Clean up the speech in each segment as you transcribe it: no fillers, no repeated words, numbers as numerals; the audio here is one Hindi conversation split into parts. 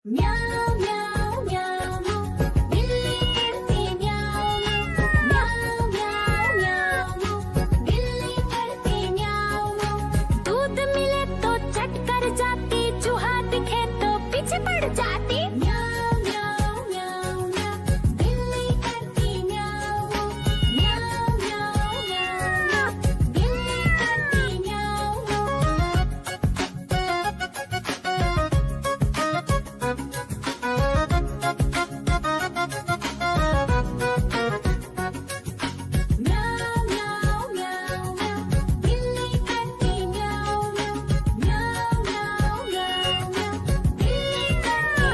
म्याऊं म्याऊं म्याऊं बिल्ली करती म्याऊं म्याऊं म्याऊं म्याऊं बिल्ली करती म्याऊं। दूध मिले तो चट कर जाती, चूहा दिखे तो पीछे पड़ जाती। म्याऊं म्याऊं म्याऊं म्याऊं बिल्ली करती म्याऊं म्याऊं म्याऊं म्याऊं बिल्ली करती म्याऊं। म्याऊं म्याऊं म्याऊं म्याऊं बिल्ली करती म्याऊं म्याऊं म्याऊं म्याऊं म्याऊं बिल्ली करती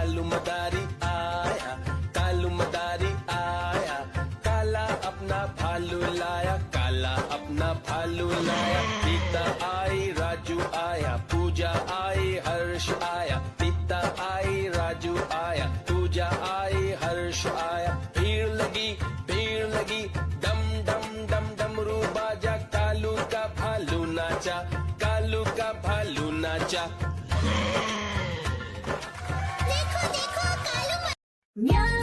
कालू मदारी आया, कालू मदारी आया, काला अपना भालू लाया, काला अपना भालू लाया। सीता आई राजू आया, पूजा आई हर्ष आया, सीता आई राजू आया, पूजा आई हर्ष आया। भीड़ लगी डम डम डम डमरू बाजा, कालू का भालू नाचा, कालू का भालू नाचा। देखो देखो कालू म्याऊ